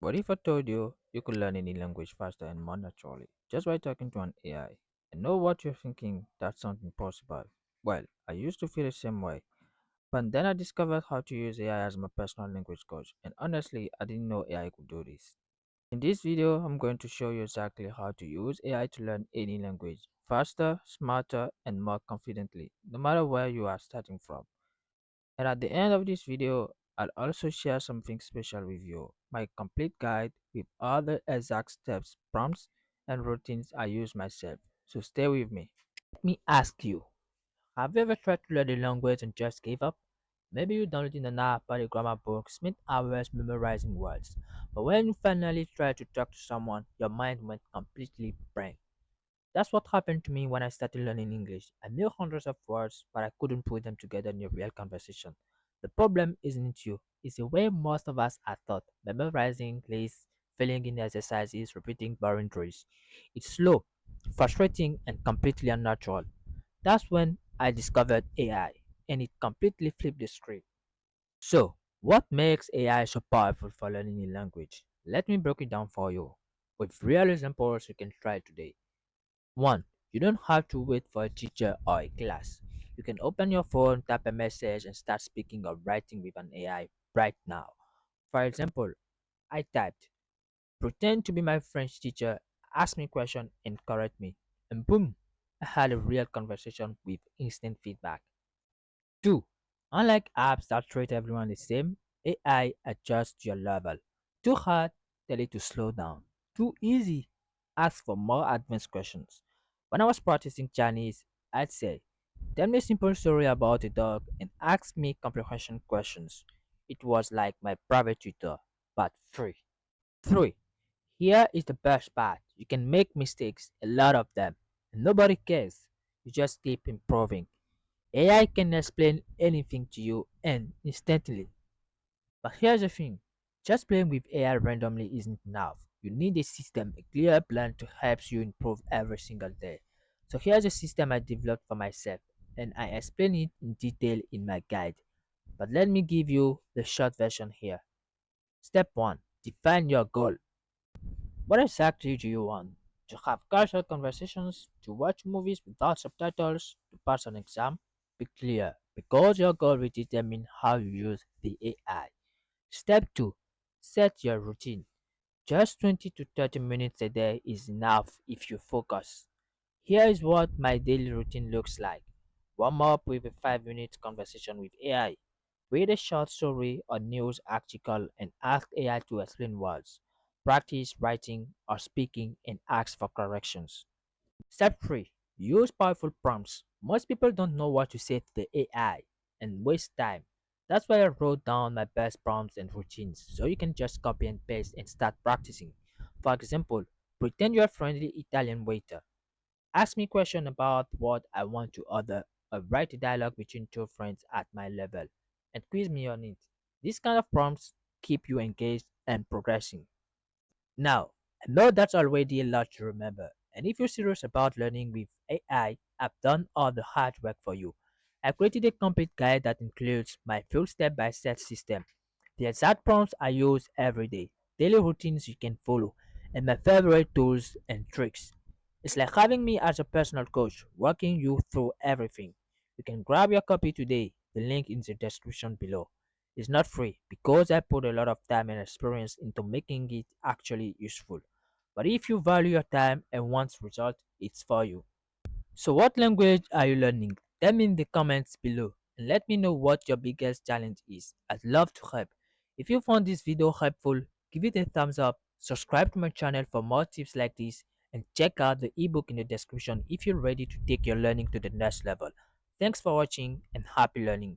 What if I told you you could learn any language faster and more naturally just by talking to an AI? I know what you're thinking, that sounds impossible. Well, I used to feel the same way, but then I discovered how to use AI as my personal language coach, and honestly, I didn't know AI could do this. In this video, I'm going to show you exactly how to use AI to learn any language faster, smarter, and more confidently, no matter where you are starting from. And at the end of this video, I'll also share something special with you, my complete guide with all the exact steps, prompts, and routines I use myself. So stay with me. Let me ask you, have you ever tried to learn a language and just gave up? Maybe you downloaded an app or a grammar book, spent hours memorizing words, but when you finally tried to talk to someone, your mind went completely blank. That's what happened to me when I started learning English. I knew hundreds of words, but I couldn't put them together in a real conversation. The problem isn't you, it's the way most of us are taught, memorizing lists, filling in exercises, repeating boundary drills. It's slow, frustrating, and completely unnatural. That's when I discovered AI, and it completely flipped the script. So, what makes AI so powerful for learning a language? Let me break it down for you with real examples you can try today. 1. You don't have to wait for a teacher or a class. You can open your phone, type a message, and start speaking or writing with an AI right now. For example, I typed, pretend to be my French teacher, ask me question and correct me. And boom, I had a real conversation with instant feedback. 2. Unlike apps that treat everyone the same, AI adjusts your level. Too hard, tell it to slow down. Too easy, ask for more advanced questions. When I was practicing Chinese, I'd say, tell me a simple story about a dog and ask me comprehension questions. It was like my private tutor, but free. 3. Here is the best part. You can make mistakes, a lot of them, and nobody cares. You just keep improving. AI can explain anything to you and instantly. But here's the thing, just playing with AI randomly isn't enough. You need a system, a clear plan to help you improve every single day. So here's a system I developed for myself, and I explain it in detail in my guide. But let me give you the short version here. Step 1. Define your goal. What exactly do you want? To have casual conversations, to watch movies without subtitles, to pass an exam? Be clear, because your goal will determine how you use the AI. Step 2. Set your routine. Just 20 to 30 minutes a day is enough if you focus. Here is what my daily routine looks like. Warm up with a 5 minute conversation with AI. Read a short story or news article and ask AI to explain words. Practice writing or speaking and ask for corrections. Step 3. Use powerful prompts. Most people don't know what to say to the AI and waste time. That's why I wrote down my best prompts and routines so you can just copy and paste and start practicing. For example, pretend you're a friendly Italian waiter. Ask me question about what I want to order or write a dialogue between two friends at my level and quiz me on it. These kind of prompts keep you engaged and progressing. Now, I know that's already a lot to remember, and if you're serious about learning with AI, I've done all the hard work for you. I created a complete guide that includes my full step-by-step system, the exact prompts I use every day, daily routines you can follow, and my favorite tools and tricks. It's like having me as a personal coach, walking you through everything. You can grab your copy today, the link in the description below. It's not free because I put a lot of time and experience into making it actually useful. But if you value your time and want result, it's for you. So what language are you learning? Tell me in the comments below and let me know what your biggest challenge is. I'd love to help. If you found this video helpful, give it a thumbs up, subscribe to my channel for more tips like this, and check out the ebook in the description if you're ready to take your learning to the next level. Thanks for watching and happy learning.